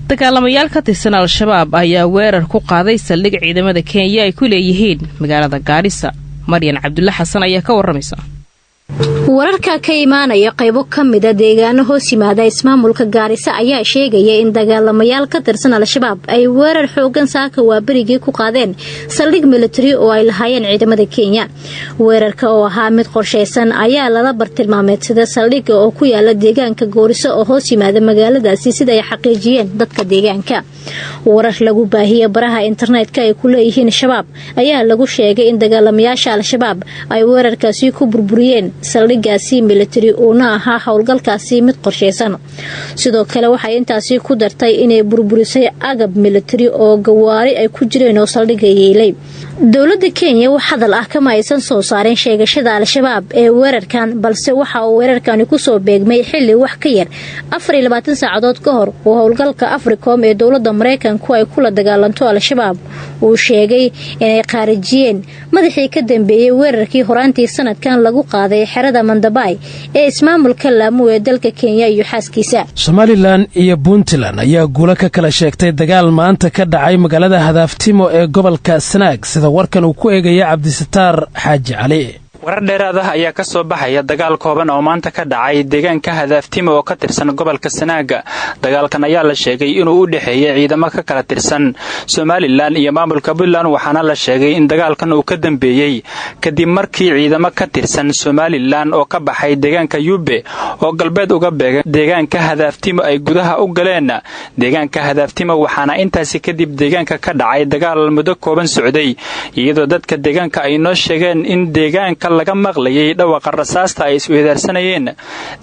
dagaalamayaal ka tirsan al-shabaab ayaa weerar ku qaaday saldhig ciidamada Kenya ay ku leeyihiin magaalada Gaarisa. Maryan Cabdulla Xasan ayaa ka waramaysa. wararka ka imaanaya qaybo kamida deegaano hoos yimaada ismaamulka Gaarisa ayaa sheegaya in dagaalamayaal ka tirsan al-shabaab ay weerar xoogan saaka waabarigii ku qaadeen saldhig military oo ay lahaayeen ciidamada Kenya. weerarka oo ahaa mid qorsheysan ayaa lala bartilmaameedsaday saldhigga oo ku yaala deegaanka Gooriso oo hoos yimaada magaaladaasi sida ay xaqiijiyeen dadka deegaanka. warar lagu baahiyay baraha internetka ay ku leeyihiin shabaab ayaa lagu sheegay in dagaalamayaasha al-shabaab ay weerarkaasi ku burburiyeen saldhiggaasi military oo ahaa howlgalkaasi mid qorsheysan. sidoo kale waxay intaasi ku dartay inay burburisay agab military oo gawaari ay ku jireen oo saldhigga yeelay. dawladda Kenya wax hadal ah kama aysan soo saareen sheegashada al-shabaab ee weerarkan, balse waxa uu weerarkani ku soo beegmay xilli wax ka yar 24 saacadood ka hor oo howlgalka Africom ee dawladda Mareykanku ay kula dagaalanto al-shabaab uu sheegay inay qaarijiyeen madaxii ka dambeeyay weerarkii horaantii sanadkan lagu qaaday xerada Mandabay ee ismaamulka Lamu ee dalka Kenya iyo xaaskiisa. Somaliland iyo Puntland ayaa guulo ka kala sheegtay dagaal maanta ka dhacay magaalada Hadaaftimo ee gobolka Sanaag sida warkan uu ku eegaya Cabdisataar Xaaji Cali. warar dheeraad ah ayaa ka soo baxaya dagaal kooban oo maanta ka dhacay deegaanka Hadaaftimo oo ka tirsan gobolka Sanaag. dagaalkan ayaa la sheegay inuu u dhaxeeyay ciidamo ka kala tirsan Somaliland iyo maamulka Puntland, waxaana la sheegay in dagaalkan uu ka dambeeyay kadib markii ciidamo ka tirsan Somaliland oo ka baxay deegaanka Yube oo galbeed uga beegay deegaanka Hadaaftimo ay gudaha u galeen deegaanka Hadaaftimo, waxaana intaasi kadib deegaanka ka dhacay dagaal muddo kooban socday, iyadoo dadka deegaanka ay noo sheegeen in deegaanka laga maqlayay dhawaqa rasaasta ay isweedarsanayeen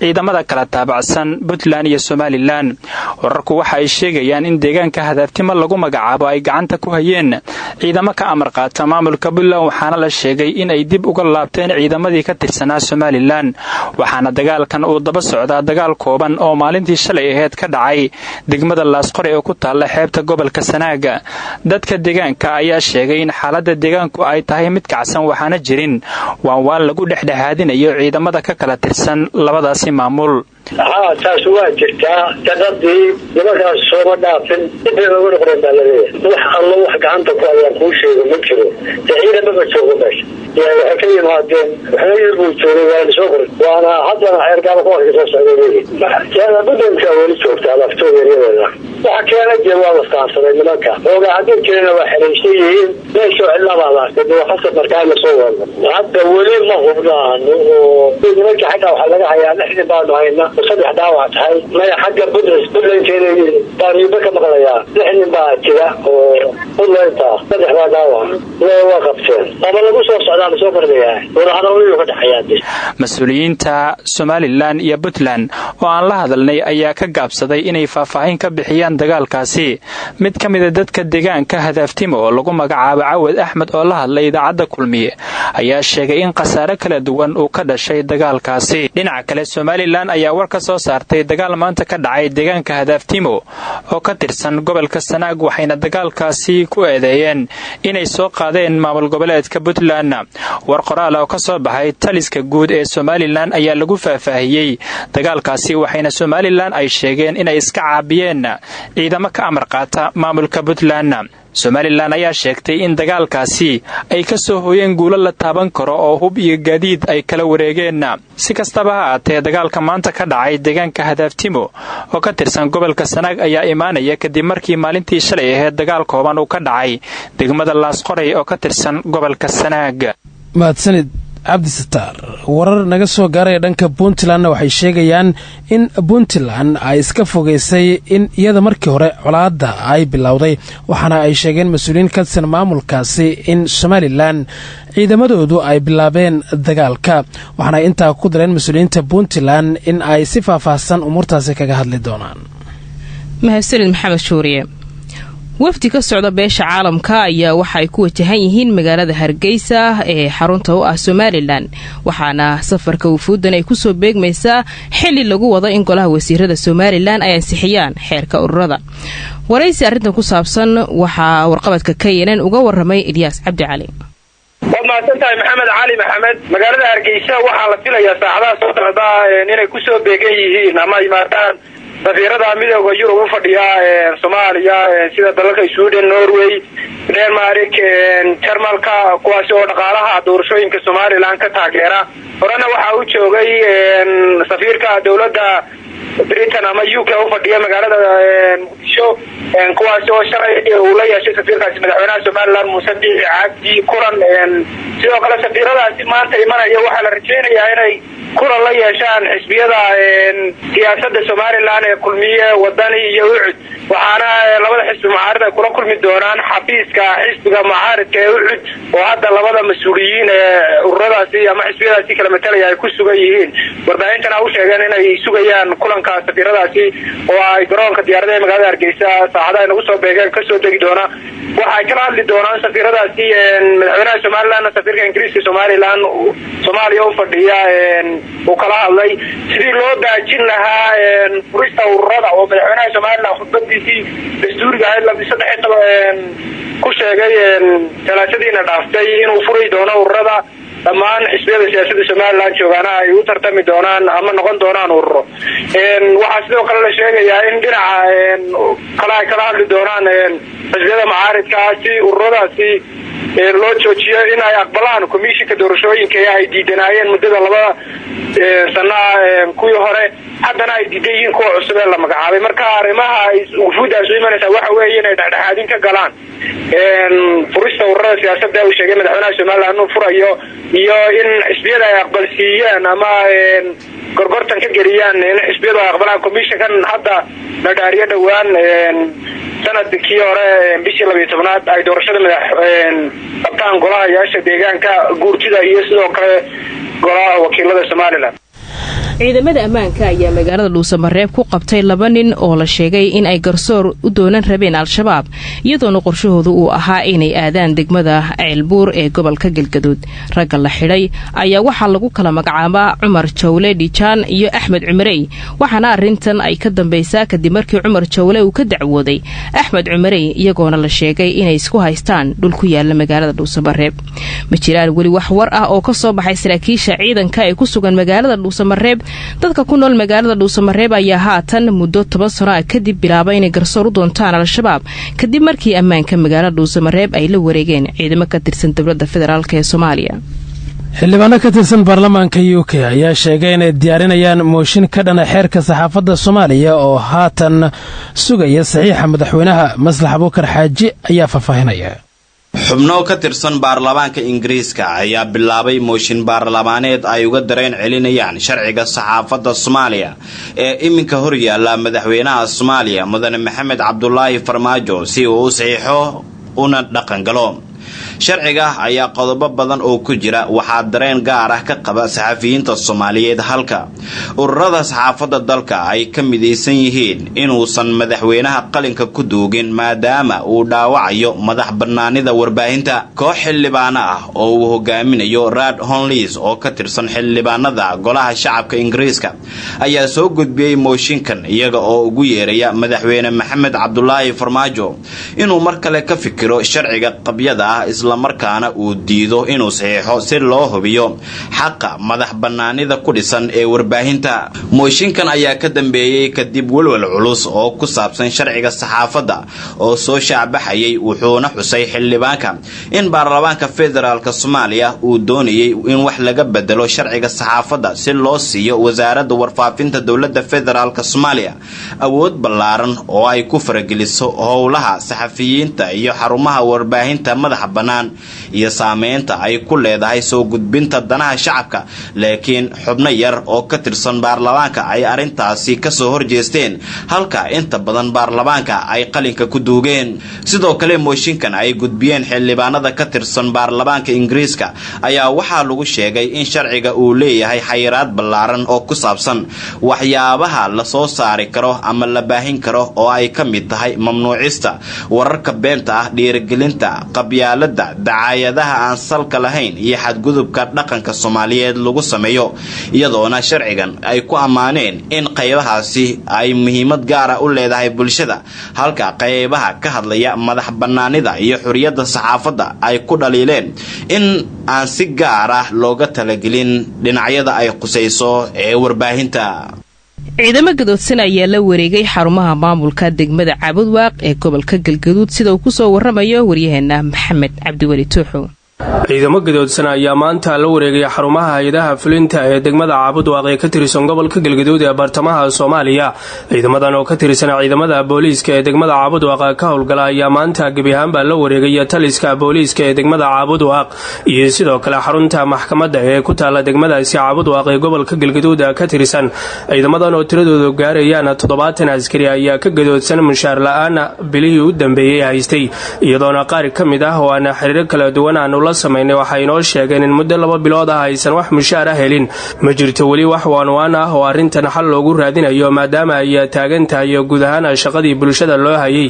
ciidamada kala taabacsan Puntland iyo Somaliland. wararku waxa ay sheegayaan in deegaanka Hadaaftimo lagu magacaabo ay gacanta ku hayeen ciidamo ka amar qaata maamulka Puntland, waxaana la sheegay in ay dib uga laabteen ciidamadii ka tirsanaa Somaliland. waxaana dagaalkan uu daba socdaa dagaal kooban oo maalintii shalay ahayd ka dhacay degmada Laasqore oo ku taala xeebta gobolka Sanaag. dadka deegaanka ayaa sheegay in xaaladda deegaanku ay tahay mid kacsan, waxaana jirin waan lagu dhexdhexaadinayo ciidamada ka kala tirsan labadaasi maamul. taas waa jirtaa dadadii nimankaas soo dhaafin inta ugu qoran dalay wax alla wax gacanta ku ayaan ku sheego ma jiro ciidamada ma joogo meesha waxa ka yimaadeen waxay u joogeen waa soo qoran waana haddana xeergaaba ku soo socday yaa badanka wali joogtaa laftoodeeda waxa keenay jawaab wastaansaday nimanka oo hadii jireen waa xiriirsiin meesha cilada la sidoo xasab markaa la soo wado hadda wali ma hubnaan oo nimanka xataa waxa laga hayaa lixdii baan hayna saddex daawac tahay ma xagga budlanteeda taariikhda ka maqlayaa lixdii baa jira oo budlanta saddex daawac waa qabteen ama lagu soo socdaan soo kordhaya wada hadallo ka dhaxayaan mas'uuliyiinta Somaliland iyo Puntland oo aan la hadalnay ayaa ka gaabsaday inay faahfaahin ka bixiyaan dagaalkaasi. mid ka mid ah dadka deegaanka Hadaaftimo oo lagu magacaabo Cawad Axmed oo la hadlay idaacadda Kulmiye ayaa sheegay in qasaare kala duwan uu ka dhashay dagaalkaasi. dhinaca kale Somaliland ayaa war ka soo saartay dagaal maanta ka dhacay deegaanka Hadaaftimo oo ka tirsan gobolka Sanaag, waxayna dagaalkaasi ku eedeeyeen inay soo qaadeen maamul goboleedka Puntland. war qoraal oo ka soo baxay taliska guud ee Somaliland ayaa lagu faahfaahiyay dagaalkaasi, waxayna Somaliland ay sheegeen inay iska caabiyeen ciidamo ka amar qaata maamulka Puntland. Somaliland ayaa sheegtay in dagaalkaasi ay ka soo hooyeen guulo la taaban karo oo hub iyo gaadiid ay kala wareegeen. si kastaba ha ahaatee dagaalka maanta ka dhacay deegaanka Hadaaftimo oo ka tirsan gobolka Sanaag ayaa imaanaya kadib markii maalintii shalay ahayd dagaal kooban uu ka dhacay degmada Laasqore oo ka tirsan gobolka Sanaag. mahadsanid Cabdisataar. warar naga soo gaaray dhanka Puntland waxay sheegayaan in Puntland ay iska fogeysay in iyada markii hore colaadda ay bilowday, waxaana ay sheegeen mas'uuliyiin ka tirsan maamulkaasi in Somaliland ciidamadoodu ay bilaabeen dagaalka, waxaana intaa ku dareen mas'uuliyiinta Puntland in ay si faahfaahsan umurtaasi kaga hadli doonaan. mahadsanid Maxamed Shuuriye. wafdi ka socda beesha caalamka ayaa waxa ay ku wajahan yihiin magaalada Hargeysa ee xarunta u ah Somaliland, waxaana safarka wufuudan ay ku soo beegmaysaa xilli lagu wado in golaha wasiirada Somaliland ay ansixiyaan xeerka ururada. waraysi arrintan ku saabsan waxaa warqabadka KNN uga waramay Ilyas Cabdi Cali. maadsantahay Maxamed Cali Maxamed. magaalada Hargeysa waxaa la filayaa saacadaha soo socda inay ku soo beegan yihiin ama yimaadaan safiirada midowga Yurub u fadhiya Soomaaliya sida dalalka Sweden, Norway, Denmark, Jarmalka kuwaas oo dhaqaalaha doorashooyinka Soomaaliland ka taageera. horena waxa uu joogay safiirka dawladda Britain ama UK u fadhiya magaalada Muqdisho kuwaas oo sharci uu la yeeshay safiirkaasi madaxweynaha Soomaaliland Muuse Biixi Cabdi kulan sidoo kale safiiradaasi maanta imanaya waxa la rajeynayaa inay kulan la yeeshaan xisbiyada siyaasadda Soomaaliland ee kulmiye wadani iyo ucud waxaana labada xisbi mucaarid ay kula kulmi doonaan xafiiska xisbiga mucaaridka ee ucud oo hadda labada mas'uuliyiin ee ururadaasi ama xisbiyadaasi kala matalaya ay ku sugan yihiin warbaahintan u sheegeen inay sugayaan kulanka safiiradaasi oo ay garoonka diyaaradaha magaalada Hargeysa saacadaha ay nagu soo beegeen ka soo degi doona waxay kala hadli doonaan safiiradaasi madaxweynaha Soomaaliland safiirka Ingiriiska Soomaaliya u fadhiya oo kala hadlay sidii loo daajin lahaa furista ururada oo madaxweynaha Soomaaliland khudbadiisii dastuuriga ahayd 13 ku sheegay talaatadiina dhaaftay inuu furi doono ururada dhammaan xisbiyada siyaasadda Soomaaliland joogana ay u tartami doonaan ama noqon doonaan ururo waxa sidoo kale la sheegayaa in dhinaca kala hadli doonaan xisbiyada mucaaridkaasi ururadaasi loo joojiyo in ay aqbalaan komishinka doorashooyinka ay diidanayeen muddada 2 sano kuwii hore haddana ay diidayeen kuwa cusub ee la magacaabay marka arrimaha ay wufuudaas u imanaysaa waxa weeye inay dhexdhexaadin ka galaan furista ururada siyaasadda uu sheegay madaxweynaha Soomaaliland inuu furayo iyo in xisbiyada ay aqbalsiiyaan ama gorgortan ka geliyaan in xisbiyada ay aqbalaan komishinkan hadda la dhaariyo dhawaan sanadkii hore bishii 12aad ay doorashada qabtaan golaha yaasha deegaanka guurtida iyo sidoo kale golaha wakiilada Soomaaliland. ciidamada ammaanka ayaa magaalada Dhuusamareeb ku qabtay 2 nin oo la sheegay in ay garsoor u doonan rabeen al-shabaab iyadoona qorshahoodu uu ahaa inay aadaan degmada Ceelbuur ee gobolka Galgaduud ragga la xidhay ayaa waxaa lagu kala magacaabaa Cumar Jawle Dijaan iyo Axmed Cumarey waxaana arintan ay ka dambaysaa kadib markii Cumar Jawle uu ka dacwooday Axmed Cumarey iyagoona la sheegay inay isku haystaan dhul ku yaala magaalada Dhuusamareeb ma jiraan wali wax war ah oo ka soo baxay saraakiisha ciidanka ee ku sugan magaalada Dhuusamareeb dadka ku nool magaalada Dhuusamareeb ayaa haatan muddo 10 sano kadib bilaabay inay garsoor u doontaan al-shabaab kadib markii ammaanka magaalada Dhuusamareeb ay la wareegeen ciidamo ka tirsan dawladda federaalka ee Soomaaliya. xildhibaano ka tirsan baarlamaanka UK ayaa sheegay inay diyaarinayaan mooshin ka dhana xeerka saxaafadda Soomaaliya oo haatan sugaya saxiixa madaxweynaha Maslax Abuukar Xaaji ayaa faafahinaya. xubno ka tirsan baarlamaanka Ingiriiska ayaa bilaabay mooshin baarlamaaneed ay uga dareen celinayaan sharciga saxaafadda Soomaaliya ee iminka hor yaala madaxweynaha Soomaaliya Mudane Maxamed Cabdullaahi Farmaajo si uu u saxiixo una dhaqan galo. sharciga ayaa qodobo badan oo ku jira waxaa dareen gaar ah ka qaba saxafiyiinta Soomaaliyeed halka ururada saxaafadda dalka ay ka midaysan yihiin inuusan madaxweynaha qalinka ku duugin maadaama uu dhaawacayo madax bannaanida warbaahinta. koox xildhibaano ah oo uu hogaaminayo Rad Honleys oo ka tirsan xildhibaanada golaha shacabka Ingiriiska ayaa soo gudbiyay mooshinkan iyaga oo ugu yeeraya madaxweyne Maxamed Cabdullaahi Farmaajo inuu mar kale ka fikiro sharciga qabyada ah isla markaana uu diido inuu saxiixo si loo hubiyo xaqa madax bannaanida ku dhisan ee warbaahinta. mooshinkan ayaa ka dambeeyay kadib walwal culus oo ku saabsan sharciga saxaafadda oo soo shacbaxayay wuxuuna xusay xildhibaanka in baarlamaanka federaalka Soomaaliya uu doonayay in wax laga bedelo sharciga saxaafadda si loo siiyo wasaaradda warfaafinta dawladda federaalka Soomaaliya awood ballaaran oo ay ku farageliso howlaha saxafiyiinta iyo xarumaha warbaahinta madaxa bannaan iyo saameynta ay ku leedahay soo gudbinta danaha shacabka laakiin xubno yar oo ka tirsan baarlamaanka ay arintaasi ka soo horjeesteen halka inta badan baarlamaanka ay qalinka ku duugeen. sidoo kale mooshinkan ay gudbiyeen xildhibaanada ka tirsan baarlamaanka Ingiriiska ayaa waxaa lagu sheegay in sharciga uu leeyahay xayiraad ballaaran oo ku saabsan waxyaabaha la soo saari karo ama la baahin karo oo ay ka mid tahay mamnuucista wararka beenta ah dhiirigelinta qabyaalada dacaayadaha aan salka lahayn iyo xadgudubka dhaqanka Soomaaliyeed lagu sameeyo iyadoona sharcigan ay ku amaaneen in qaybahaasi ay muhiimad gaar ah u leedahay bulshada halka qaybaha ka hadlaya madax bannaanida iyo xuriyadda saxaafadda ay ku dhaliileen in aan si gaar ah looga talagelin dhinacyada ay qusayso ee warbaahinta. ciidamo gadoodsan ayaa la wareegay xarumaha maamulka degmada Caabudwaaq ee gobolka Galgaduud sida uu ku soo waramayo waryaheena Maxamed Cabdiwali Tuuxo. ciidamo gadoodsan ayaa maanta la wareegay xarumaha hay'adaha fulinta ee degmada Caabudwaaq ee ka tirsan gobolka Galgaduud ee bartamaha Soomaaliya. ciidamadan oo ka tirsan ciidamada booliiska ee degmada Caabudwaaq ka howlgala ayaa maanta gabi ahaanba la wareegay taliska booliiska ee degmada Caabudwaaq iyo sidoo kale xarunta maxkamadda ee ku taala degmadaasi Caabudwaaq ee gobolka Galgaduud ka tirsan. ciidamadan oo tiradoodu gaarayaan 70 askari ayaa ka gadoodsan mushaar la'aan bilihii u dambeeyay haystay iyadoona qaar ka mid ah oo aan xiriir kala duwan la sameeyay waxay noo sheegeen in muddo 2 bilood ah aysan wax mushaar helin ma jirto wali wax waan ah oo arintan xal loogu raadinayo maadaama ay taagan tahay guud ahaan shaqadii bulshada loo hayay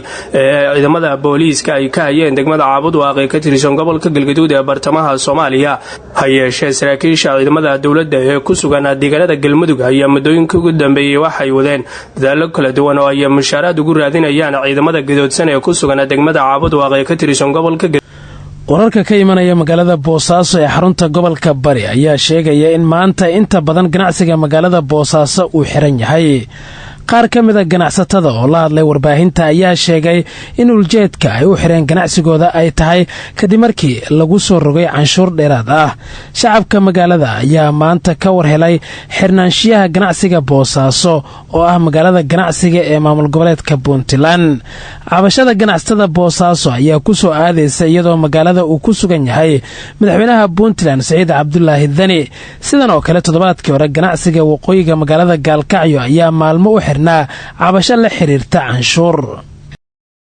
ciidamada booliiska ay ka hayeen degmada Caabudwaaq ee ka tirsan gobolka Galgaduud ee bartamaha Soomaaliya. hayeeshee saraakiisha ciidamada dawladda ee ku sugan deegaanada Galmudug ayaa muddooyinkii ugu dambeeyay waxay wadeen dadaalo kala duwan oo ay mushaaraad ugu raadinayaan ciidamada gadoodsan ee ku sugan degmada Caabudwaaq ee ka tirsan gobolka. wararka ka imanaya magaalada Boosaaso ee xarunta gobolka Bari ayaa sheegaya in maanta inta badan ganacsiga magaalada Boosaaso uu xiran yahay. qaar ka mid ah ganacsatada oo la hadlay warbaahinta ayaa sheegay in uljeedka ay u xireen ganacsigooda ay tahay kadib markii lagu soo rogay canshuur dheeraad ah. shacabka magaalada ayaa maanta ka warhelay xirnaanshiyaha ganacsiga Boosaaso oo ah magaalada ganacsiga ee maamul goboleedka Puntland. cabashada ganacsatada Boosaaso ayaa ku soo aadaysa iyadoo magaalada uu ku sugan yahay madaxweynaha Puntland Saciid Cabdullaahi Dani. sidan oo kale toddobaadkii hore ganacsiga waqooyiga magaalada Gaalkacyo ayaa maalmo u xirnaa cabasho la xiriirta canshuur.